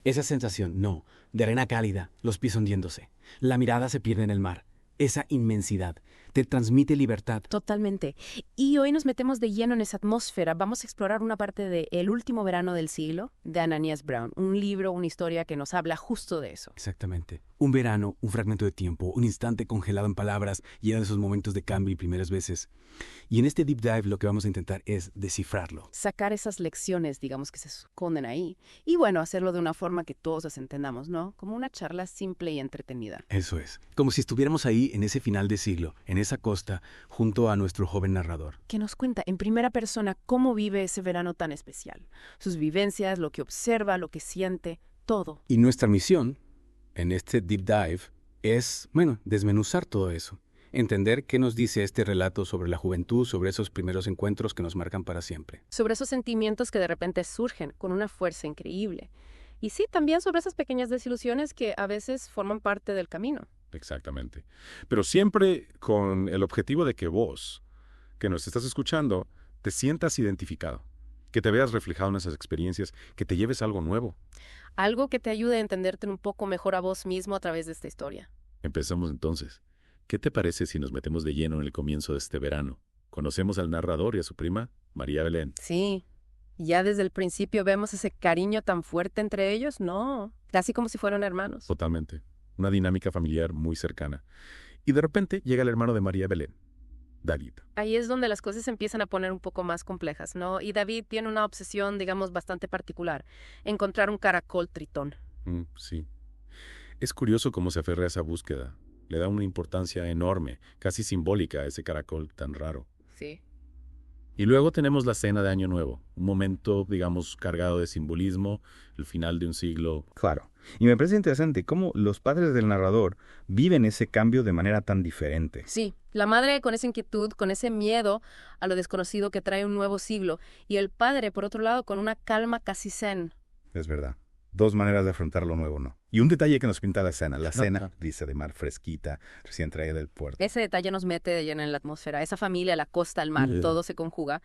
Esa sensación, no, de arena cálida, los pies hundiéndose. La mirada se pierde en el mar. Esa inmensidad te transmite libertad. Totalmente. Y hoy nos metemos de lleno en esa atmósfera. Vamos a explorar una parte de El último verano del siglo, de Ananias Brown. Un libro, una historia que nos habla justo de eso. Exactamente. Un verano, un fragmento de tiempo, un instante congelado en palabras, lleno de esos momentos de cambio y primeras veces. Y en este deep dive lo que vamos a intentar es descifrarlo. Sacar esas lecciones, digamos, que se esconden ahí. Y bueno, hacerlo de una forma que todos las entendamos, ¿no? Como una charla simple y entretenida. Eso es. Como si estuviéramos ahí en ese final de siglo, en esa costa, junto a nuestro joven narrador. Que nos cuenta en primera persona cómo vive ese verano tan especial. Sus vivencias, lo que observa, lo que siente, todo. Y nuestra misión en este deep dive es, desmenuzar todo eso. Entender qué nos dice este relato sobre la juventud, sobre esos primeros encuentros que nos marcan para siempre. Sobre esos sentimientos que de repente surgen con una fuerza increíble. Y sí, también sobre esas pequeñas desilusiones que a veces forman parte del camino. Exactamente. Pero siempre con el objetivo de que vos, que nos estás escuchando, te sientas identificado, que te veas reflejado en esas experiencias, que te lleves algo nuevo. Algo que te ayude a entenderte un poco mejor a vos mismo a través de esta historia. Empezamos entonces. ¿Qué te parece si nos metemos de lleno en el comienzo de este verano? Conocemos al narrador y a su prima, María Belén. Sí. Ya desde el principio vemos ese cariño tan fuerte entre ellos, ¿no? Casi como si fueran hermanos. Totalmente. Una dinámica familiar muy cercana. Y de repente llega el hermano de María Belén, David. Ahí es donde las cosas se empiezan a poner un poco más complejas, ¿no? Y David tiene una obsesión, digamos, bastante particular. Encontrar un caracol tritón. Sí. Es curioso cómo se aferra a esa búsqueda. Le da una importancia enorme, casi simbólica a ese caracol tan raro. Sí. Y luego tenemos la cena de Año Nuevo, un momento, digamos, cargado de simbolismo, el final de un siglo. Claro. Y me parece interesante cómo los padres del narrador viven ese cambio de manera tan diferente. Sí, la madre con esa inquietud, con ese miedo a lo desconocido que trae un nuevo siglo, y el padre, por otro lado, con una calma casi zen. Es verdad. Dos maneras de afrontar lo nuevo, ¿no? Y un detalle que nos pinta la escena. La cena, dice, de mar fresquita, recién traída del puerto. Ese detalle nos mete de lleno en la atmósfera. Esa familia, la costa, el mar, todo se conjuga.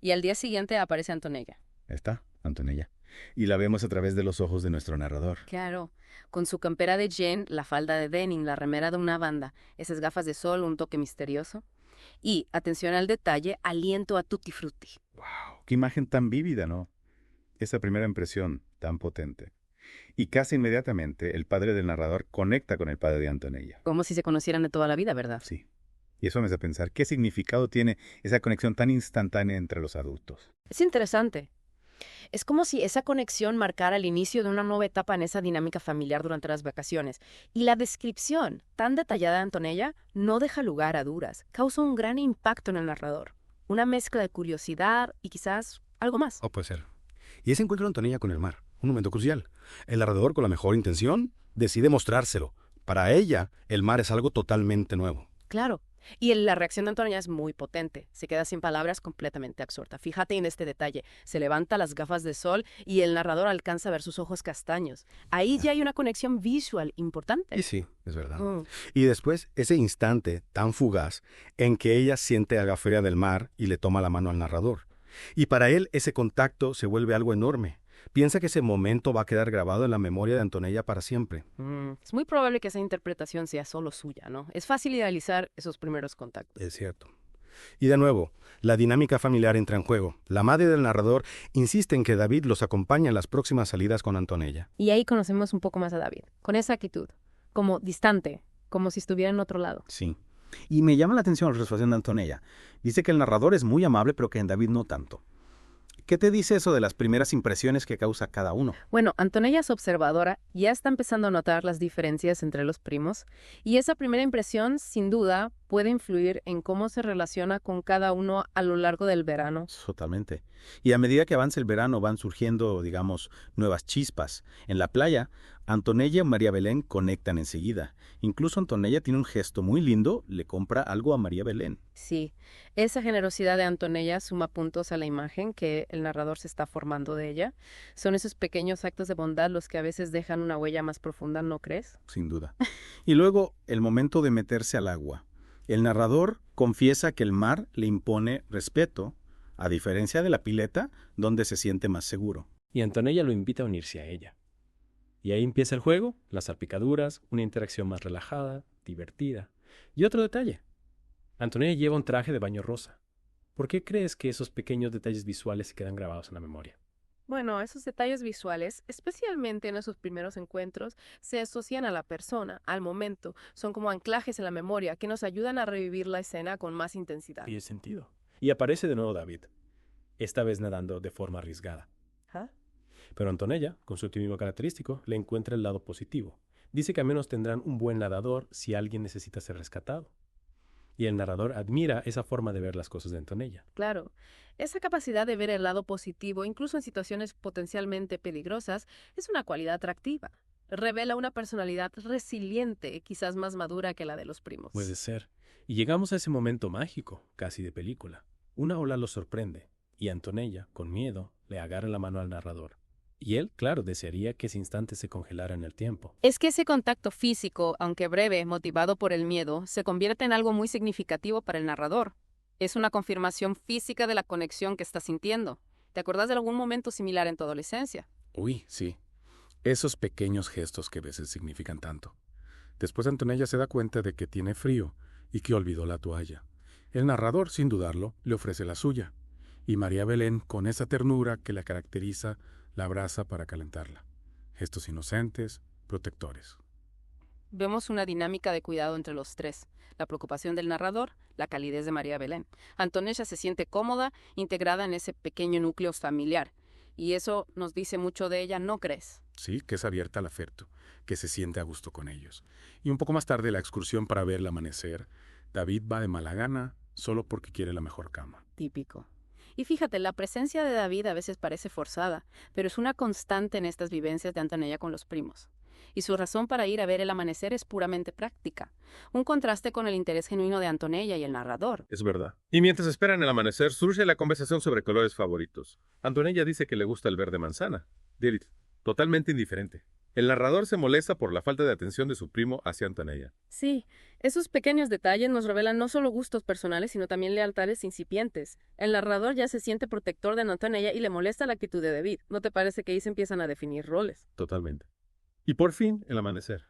Y al día siguiente aparece Antonella. Está, Antonella. Y la vemos a través de los ojos de nuestro narrador. Claro, con su campera de jean, la falda de denim, la remera de una banda, esas gafas de sol, un toque misterioso. Y, atención al detalle, aliento a tutti frutti. ¡Wow! ¡Qué imagen tan vívida!, ¿no? Esa primera impresión tan potente. Y casi inmediatamente el padre del narrador conecta con el padre de Antonella. Como si se conocieran de toda la vida, ¿verdad? Sí. Y eso me hace pensar, ¿qué significado tiene esa conexión tan instantánea entre los adultos? Es interesante. Es como si esa conexión marcara el inicio de una nueva etapa en esa dinámica familiar durante las vacaciones. Y la descripción tan detallada de Antonella no deja lugar a dudas. Causa un gran impacto en el narrador. Una mezcla de curiosidad y quizás algo más. O puede ser. Y ese encuentro de Antonella con el mar, un momento crucial. El narrador, con la mejor intención, decide mostrárselo. Para ella, el mar es algo totalmente nuevo. Claro. Y la reacción de Antonella es muy potente. Se queda sin palabras, completamente absorta. Fíjate en este detalle. Se levanta las gafas de sol y el narrador alcanza a ver sus ojos castaños. Ahí ya hay una conexión visual importante. Y sí, es verdad. Y después, ese instante tan fugaz en que ella siente a la feria del mar y le toma la mano al narrador. Y para él ese contacto se vuelve algo enorme. Piensa que ese momento va a quedar grabado en la memoria de Antonella para siempre. Es muy probable que esa interpretación sea solo suya, ¿no? Es fácil idealizar esos primeros contactos. Es cierto. Y de nuevo, la dinámica familiar entra en juego. La madre del narrador insiste en que David los acompañe en las próximas salidas con Antonella. Y ahí conocemos un poco más a David, con esa actitud, como distante, como si estuviera en otro lado. Sí. Y me llama la atención la resolución de Antonella. Dice que el narrador es muy amable, pero que en David no tanto. ¿Qué te dice eso de las primeras impresiones que causa cada uno? Bueno, Antonella es observadora, ya está empezando a notar las diferencias entre los primos, y esa primera impresión, sin duda, puede influir en cómo se relaciona con cada uno a lo largo del verano. Totalmente. Y a medida que avanza el verano van surgiendo, digamos, nuevas chispas. En la playa, Antonella y María Belén conectan enseguida. Incluso Antonella tiene un gesto muy lindo, le compra algo a María Belén. Sí, esa generosidad de Antonella suma puntos a la imagen que el narrador se está formando de ella. Son esos pequeños actos de bondad los que a veces dejan una huella más profunda, ¿no crees? Sin duda. Y luego, el momento de meterse al agua. El narrador confiesa que el mar le impone respeto, a diferencia de la pileta, donde se siente más seguro. Y Antonella lo invita a unirse a ella. Y ahí empieza el juego, las salpicaduras, una interacción más relajada, divertida. Y otro detalle. Antonella lleva un traje de baño rosa. ¿Por qué crees que esos pequeños detalles visuales se quedan grabados en la memoria? Bueno, esos detalles visuales, especialmente en esos primeros encuentros, se asocian a la persona, al momento. Son como anclajes en la memoria que nos ayudan a revivir la escena con más intensidad. Tiene sentido. Y aparece de nuevo David, esta vez nadando de forma arriesgada. ¿Ah? Pero Antonella, con su optimismo característico, le encuentra el lado positivo. Dice que al menos tendrán un buen nadador si alguien necesita ser rescatado. Y el narrador admira esa forma de ver las cosas de Antonella. Claro, esa capacidad de ver el lado positivo, incluso en situaciones potencialmente peligrosas, es una cualidad atractiva. Revela una personalidad resiliente, quizás más madura que la de los primos. Puede ser. Y llegamos a ese momento mágico, casi de película. Una ola lo sorprende, y Antonella, con miedo, le agarra la mano al narrador. Y él, claro, desearía que ese instante se congelara en el tiempo. Es que ese contacto físico, aunque breve, motivado por el miedo, se convierte en algo muy significativo para el narrador. Es una confirmación física de la conexión que está sintiendo. ¿Te acuerdas de algún momento similar en tu adolescencia? Uy, sí. Esos pequeños gestos que a veces significan tanto. Después Antonella se da cuenta de que tiene frío y que olvidó la toalla. El narrador, sin dudarlo, le ofrece la suya. Y María Belén, con esa ternura que la caracteriza, la abraza para calentarla. Gestos inocentes, protectores. Vemos una dinámica de cuidado entre los tres. La preocupación del narrador, la calidez de María Belén. Antonella se siente cómoda, integrada en ese pequeño núcleo familiar. Y eso nos dice mucho de ella, ¿no crees? Sí, que es abierta al afecto, que se siente a gusto con ellos. Y un poco más tarde, la excursión para ver el amanecer. David va de mala gana solo porque quiere la mejor cama. Típico. Y fíjate, la presencia de David a veces parece forzada, pero es una constante en estas vivencias de Antonella con los primos. Y su razón para ir a ver el amanecer es puramente práctica. Un contraste con el interés genuino de Antonella y el narrador. Es verdad. Y mientras esperan el amanecer, surge la conversación sobre colores favoritos. Antonella dice que le gusta el verde manzana. David, totalmente indiferente. El narrador se molesta por la falta de atención de su primo hacia Antonella. Sí, esos pequeños detalles nos revelan no solo gustos personales, sino también lealtades incipientes. El narrador ya se siente protector de Antonella y le molesta la actitud de David. ¿No te parece que ahí se empiezan a definir roles? Totalmente. Y por fin, el amanecer.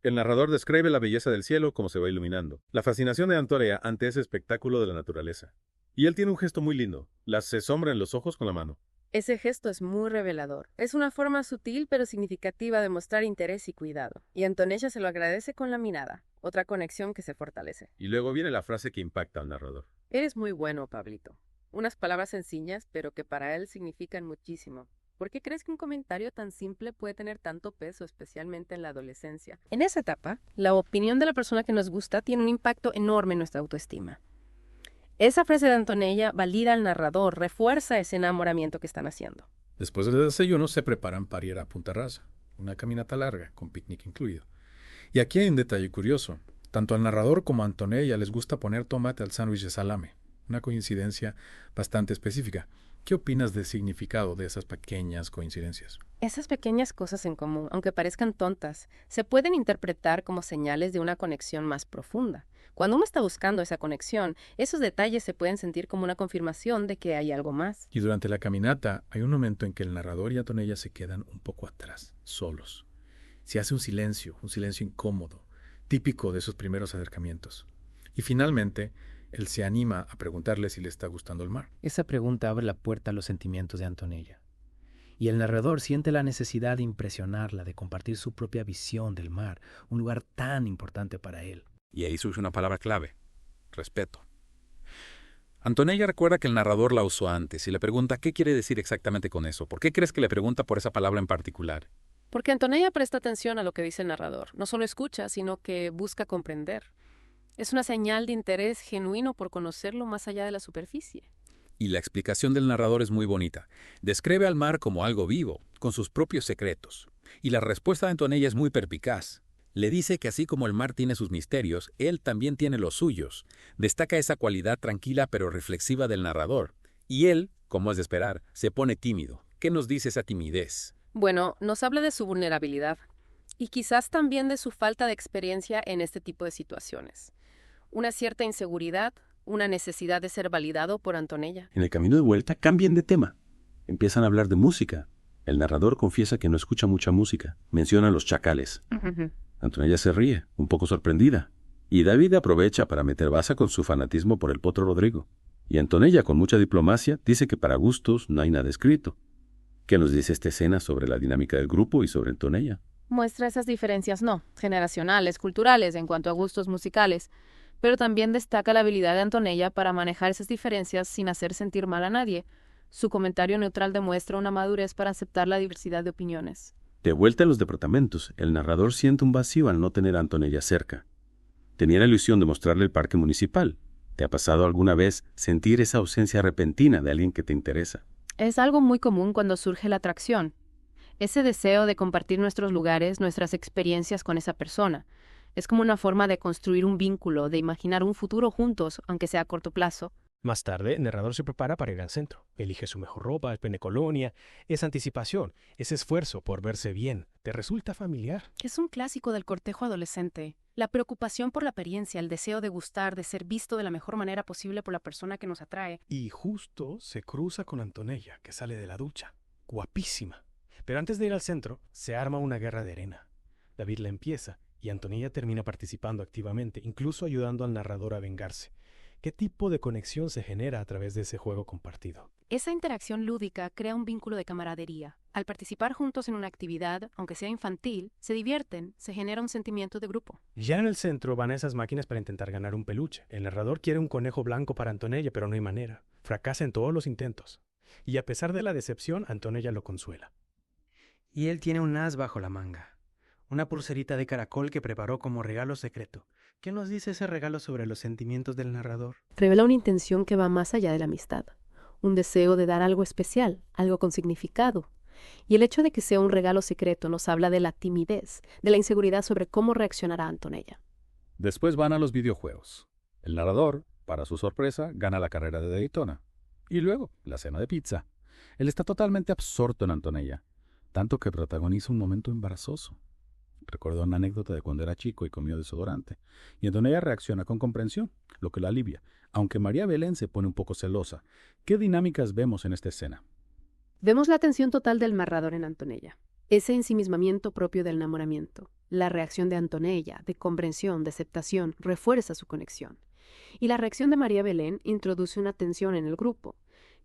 El narrador describe la belleza del cielo como se va iluminando, la fascinación de Antonella ante ese espectáculo de la naturaleza. Y él tiene un gesto muy lindo, se sombra en los ojos con la mano. Ese gesto es muy revelador. Es una forma sutil pero significativa de mostrar interés y cuidado. Y Antonella se lo agradece con la mirada, otra conexión que se fortalece. Y luego viene la frase que impacta al narrador. Eres muy bueno, Pablito. Unas palabras sencillas, pero que para él significan muchísimo. ¿Por qué crees que un comentario tan simple puede tener tanto peso, especialmente en la adolescencia? En esa etapa, la opinión de la persona que nos gusta tiene un impacto enorme en nuestra autoestima. Esa frase de Antonella valida al narrador, refuerza ese enamoramiento que están haciendo. Después del desayuno se preparan para ir a Punta Rasa, una caminata larga, con picnic incluido. Y aquí hay un detalle curioso. Tanto al narrador como a Antonella les gusta poner tomate al sándwich de salame, una coincidencia bastante específica. ¿Qué opinas del significado de esas pequeñas coincidencias? Esas pequeñas cosas en común, aunque parezcan tontas, se pueden interpretar como señales de una conexión más profunda. Cuando uno está buscando esa conexión, esos detalles se pueden sentir como una confirmación de que hay algo más. Y durante la caminata hay un momento en que el narrador y Antonella se quedan un poco atrás, solos. Se hace un silencio incómodo, típico de esos primeros acercamientos. Y finalmente, él se anima a preguntarle si le está gustando el mar. Esa pregunta abre la puerta a los sentimientos de Antonella. Y el narrador siente la necesidad de impresionarla, de compartir su propia visión del mar, un lugar tan importante para él. Y ahí surge una palabra clave: respeto. Antonella recuerda que el narrador la usó antes y le pregunta qué quiere decir exactamente con eso. ¿Por qué crees que le pregunta por esa palabra en particular? Porque Antonella presta atención a lo que dice el narrador. No solo escucha, sino que busca comprender. Es una señal de interés genuino por conocerlo más allá de la superficie. Y la explicación del narrador es muy bonita. Describe al mar como algo vivo, con sus propios secretos. Y la respuesta de Antonella es muy perspicaz. Le dice que así como el mar tiene sus misterios, él también tiene los suyos. Destaca esa cualidad tranquila pero reflexiva del narrador. Y él, como es de esperar, se pone tímido. ¿Qué nos dice esa timidez? Bueno, nos habla de su vulnerabilidad. Y quizás también de su falta de experiencia en este tipo de situaciones. Una cierta inseguridad, una necesidad de ser validado por Antonella. En el camino de vuelta cambian de tema. Empiezan a hablar de música. El narrador confiesa que no escucha mucha música. Menciona los chacales. Antonella se ríe, un poco sorprendida. Y David aprovecha para meter baza con su fanatismo por el Potro Rodrigo. Y Antonella, con mucha diplomacia, dice que para gustos no hay nada escrito. ¿Qué nos dice esta escena sobre la dinámica del grupo y sobre Antonella? Muestra esas diferencias generacionales, culturales, en cuanto a gustos musicales, pero también destaca la habilidad de Antonella para manejar esas diferencias sin hacer sentir mal a nadie. Su comentario neutral demuestra una madurez para aceptar la diversidad de opiniones. De vuelta a los departamentos, el narrador siente un vacío al no tener a Antonella cerca. Tenía la ilusión de mostrarle el parque municipal. ¿Te ha pasado alguna vez sentir esa ausencia repentina de alguien que te interesa? Es algo muy común cuando surge la atracción. Ese deseo de compartir nuestros lugares, nuestras experiencias con esa persona. Es como una forma de construir un vínculo, de imaginar un futuro juntos, aunque sea a corto plazo. Más tarde, el narrador se prepara para ir al centro. Elige su mejor ropa, el pene colonia. Esa anticipación, ese esfuerzo por verse bien, ¿te resulta familiar? Es un clásico del cortejo adolescente. La preocupación por la apariencia, el deseo de gustar, de ser visto de la mejor manera posible por la persona que nos atrae. Y justo se cruza con Antonella, que sale de la ducha. Guapísima. Pero antes de ir al centro, se arma una guerra de arena. David la empieza y Antonella termina participando activamente, incluso ayudando al narrador a vengarse. ¿Qué tipo de conexión se genera a través de ese juego compartido? Esa interacción lúdica crea un vínculo de camaradería. Al participar juntos en una actividad, aunque sea infantil, se divierten, se genera un sentimiento de grupo. Ya en el centro van a esas máquinas para intentar ganar un peluche. El narrador quiere un conejo blanco para Antonella, pero no hay manera. Fracasa en todos los intentos. Y a pesar de la decepción, Antonella lo consuela. Y él tiene un as bajo la manga. Una pulserita de caracol que preparó como regalo secreto. ¿Qué nos dice ese regalo sobre los sentimientos del narrador? Revela una intención que va más allá de la amistad. Un deseo de dar algo especial, algo con significado. Y el hecho de que sea un regalo secreto nos habla de la timidez, de la inseguridad sobre cómo reaccionará Antonella. Después van a los videojuegos. El narrador, para su sorpresa, gana la carrera de Daytona. Y luego, la cena de pizza. Él está totalmente absorto en Antonella, tanto que protagoniza un momento embarazoso. Recordó una anécdota de cuando era chico y comió desodorante. Y Antonella reacciona con comprensión, lo que la alivia, aunque María Belén se pone un poco celosa. ¿Qué dinámicas vemos en esta escena? Vemos la atención total del narrador en Antonella. Ese ensimismamiento propio del enamoramiento. La reacción de Antonella, de comprensión, de aceptación, refuerza su conexión. Y la reacción de María Belén introduce una tensión en el grupo.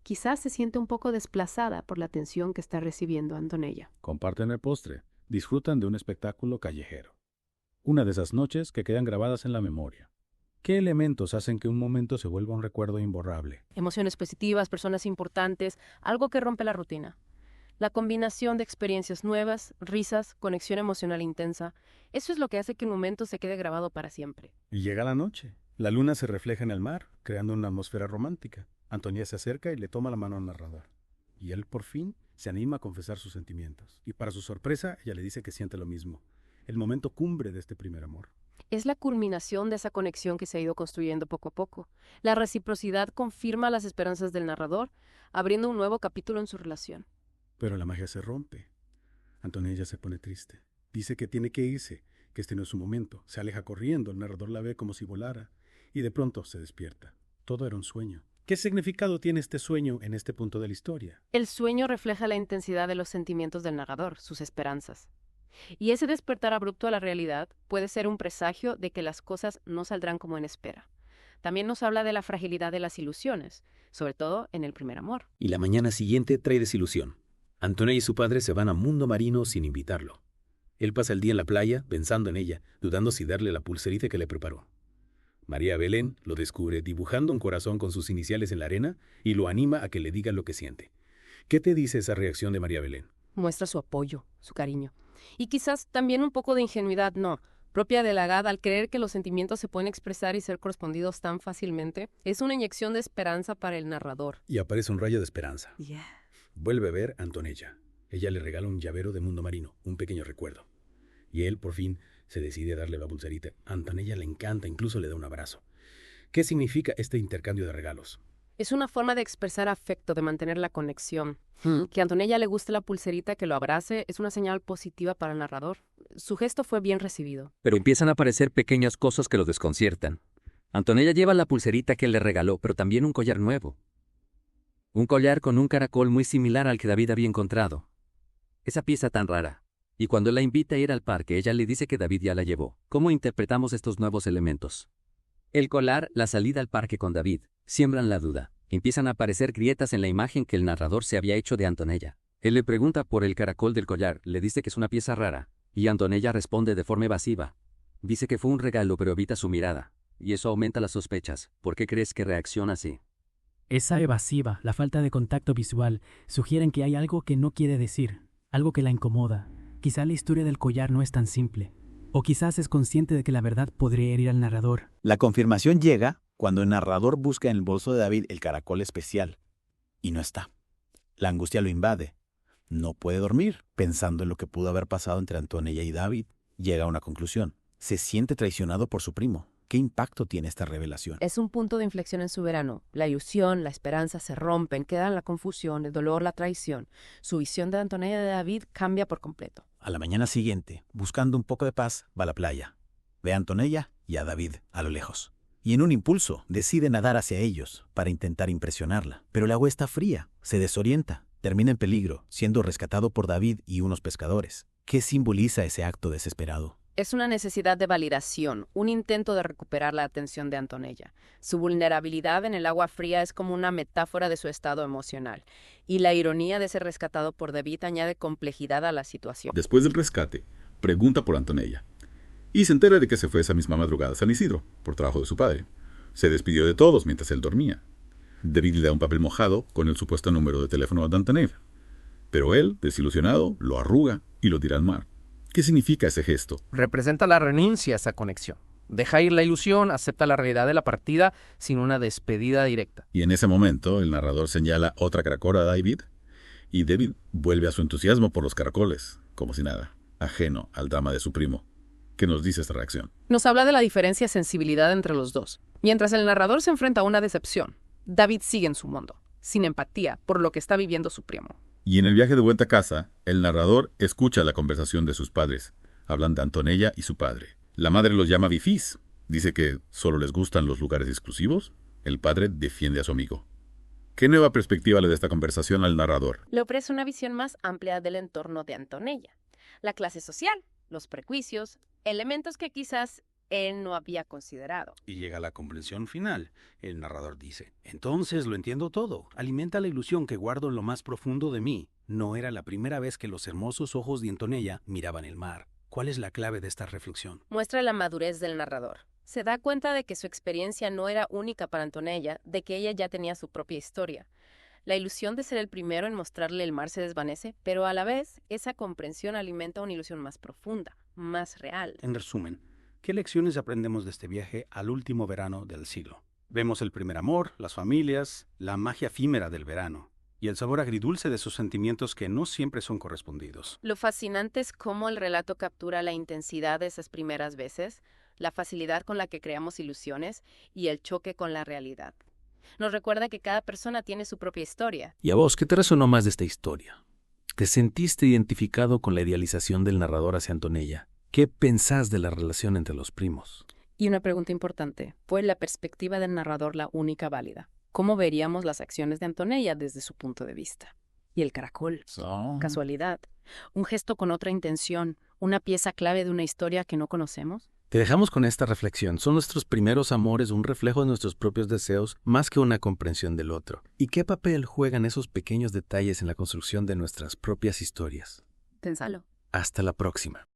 Quizás se siente un poco desplazada por la atención que está recibiendo Antonella. Comparten el postre. Disfrutan de un espectáculo callejero. Una de esas noches que quedan grabadas en la memoria. ¿Qué elementos hacen que un momento se vuelva un recuerdo imborrable? Emociones positivas, personas importantes, algo que rompe la rutina. La combinación de experiencias nuevas, risas, conexión emocional intensa, eso es lo que hace que un momento se quede grabado para siempre. Y llega la noche. La luna se refleja en el mar, creando una atmósfera romántica. Antonella se acerca y le toma la mano al narrador. Y él, por fin, se anima a confesar sus sentimientos. Y para su sorpresa, ella le dice que siente lo mismo. El momento cumbre de este primer amor. Es la culminación de esa conexión que se ha ido construyendo poco a poco. La reciprocidad confirma las esperanzas del narrador, abriendo un nuevo capítulo en su relación. Pero la magia se rompe. Antonella se pone triste. Dice que tiene que irse, que este no es su momento. Se aleja corriendo, el narrador la ve como si volara. Y de pronto se despierta. Todo era un sueño. ¿Qué significado tiene este sueño en este punto de la historia? El sueño refleja la intensidad de los sentimientos del narrador, sus esperanzas. Y ese despertar abrupto a la realidad puede ser un presagio de que las cosas no saldrán como en espera. También nos habla de la fragilidad de las ilusiones, sobre todo en el primer amor. Y la mañana siguiente trae desilusión. Antonella y su padre se van a Mundo Marino sin invitarlo. Él pasa el día en la playa pensando en ella, dudando si darle la pulserita que le preparó. María Belén lo descubre dibujando un corazón con sus iniciales en la arena y lo anima a que le diga lo que siente. ¿Qué te dice esa reacción de María Belén? Muestra su apoyo, su cariño. Y quizás también un poco de ingenuidad, propia de la edad al creer que los sentimientos se pueden expresar y ser correspondidos tan fácilmente. Es una inyección de esperanza para el narrador. Y aparece un rayo de esperanza. Yeah. Vuelve a ver a Antonella. Ella le regala un llavero de Mundo Marino, un pequeño recuerdo. Y él, por fin, se decide a darle la pulserita. A Antonella le encanta, incluso le da un abrazo. ¿Qué significa este intercambio de regalos? Es una forma de expresar afecto, de mantener la conexión. Que a Antonella le guste la pulserita, que lo abrace, es una señal positiva para el narrador. Su gesto fue bien recibido. Pero empiezan a aparecer pequeñas cosas que lo desconciertan. Antonella lleva la pulserita que él le regaló, pero también un collar nuevo. Un collar con un caracol muy similar al que David había encontrado. Esa pieza tan rara. Y cuando la invita a ir al parque, ella le dice que David ya la llevó. ¿Cómo interpretamos estos nuevos elementos? El collar, la salida al parque con David, siembran la duda. Empiezan a aparecer grietas en la imagen que el narrador se había hecho de Antonella. Él le pregunta por el caracol del collar, le dice que es una pieza rara, y Antonella responde de forma evasiva. Dice que fue un regalo, pero evita su mirada, y eso aumenta las sospechas. ¿Por qué crees que reacciona así? Esa evasiva, la falta de contacto visual, sugieren que hay algo que no quiere decir, algo que la incomoda. Quizá la historia del collar no es tan simple, o quizás es consciente de que la verdad podría herir al narrador. La confirmación llega cuando el narrador busca en el bolso de David el caracol especial, y no está. La angustia lo invade. No puede dormir, pensando en lo que pudo haber pasado entre Antonella y David. Llega a una conclusión. Se siente traicionado por su primo. ¿Qué impacto tiene esta revelación? Es un punto de inflexión en su verano. La ilusión, la esperanza se rompen, quedan la confusión, el dolor, la traición. Su visión de Antonella y de David cambia por completo. A la mañana siguiente, buscando un poco de paz, va a la playa. Ve a Antonella y a David a lo lejos. Y en un impulso, decide nadar hacia ellos para intentar impresionarla. Pero el agua está fría, se desorienta. Termina en peligro, siendo rescatado por David y unos pescadores. ¿Qué simboliza ese acto desesperado? Es una necesidad de validación, un intento de recuperar la atención de Antonella. Su vulnerabilidad en el agua fría es como una metáfora de su estado emocional. Y la ironía de ser rescatado por David añade complejidad a la situación. Después del rescate, pregunta por Antonella. Y se entera de que se fue esa misma madrugada a San Isidro, por trabajo de su padre. Se despidió de todos mientras él dormía. David le da un papel mojado con el supuesto número de teléfono de Antonella. Pero él, desilusionado, lo arruga y lo tira al mar. ¿Qué significa ese gesto? Representa la renuncia a esa conexión. Deja ir la ilusión, acepta la realidad de la partida sin una despedida directa. Y en ese momento, el narrador señala otra caracola a David, y David vuelve a su entusiasmo por los caracoles, como si nada, ajeno al drama de su primo. ¿Qué nos dice esta reacción? Nos habla de la diferencia de sensibilidad entre los dos. Mientras el narrador se enfrenta a una decepción, David sigue en su mundo, sin empatía por lo que está viviendo su primo. Y en el viaje de vuelta a casa, el narrador escucha la conversación de sus padres. Hablan de Antonella y su padre. La madre los llama bifís. Dice que solo les gustan los lugares exclusivos. El padre defiende a su amigo. ¿Qué nueva perspectiva le da esta conversación al narrador? Le ofrece una visión más amplia del entorno de Antonella. La clase social, los prejuicios, elementos que quizás él no había considerado. Y llega la comprensión final. El narrador dice, entonces lo entiendo todo. Alimenta la ilusión que guardo en lo más profundo de mí. No era la primera vez que los hermosos ojos de Antonella miraban el mar. ¿Cuál es la clave de esta reflexión? Muestra la madurez del narrador. Se da cuenta de que su experiencia no era única para Antonella, de que ella ya tenía su propia historia. La ilusión de ser el primero en mostrarle el mar se desvanece, pero a la vez esa comprensión alimenta una ilusión más profunda, más real. En resumen, ¿qué lecciones aprendemos de este viaje al último verano del siglo? Vemos el primer amor, las familias, la magia efímera del verano y el sabor agridulce de esos sentimientos que no siempre son correspondidos. Lo fascinante es cómo el relato captura la intensidad de esas primeras veces, la facilidad con la que creamos ilusiones y el choque con la realidad. Nos recuerda que cada persona tiene su propia historia. ¿Y a vos qué te resonó más de esta historia? ¿Te sentiste identificado con la idealización del narrador hacia Antonella? ¿Qué pensás de la relación entre los primos? Y una pregunta importante, ¿fue la perspectiva del narrador la única válida? ¿Cómo veríamos las acciones de Antonella desde su punto de vista? Y el caracol, casualidad, un gesto con otra intención, una pieza clave de una historia que no conocemos. Te dejamos con esta reflexión. ¿Son nuestros primeros amores un reflejo de nuestros propios deseos más que una comprensión del otro? ¿Y qué papel juegan esos pequeños detalles en la construcción de nuestras propias historias? Pénsalo. Hasta la próxima.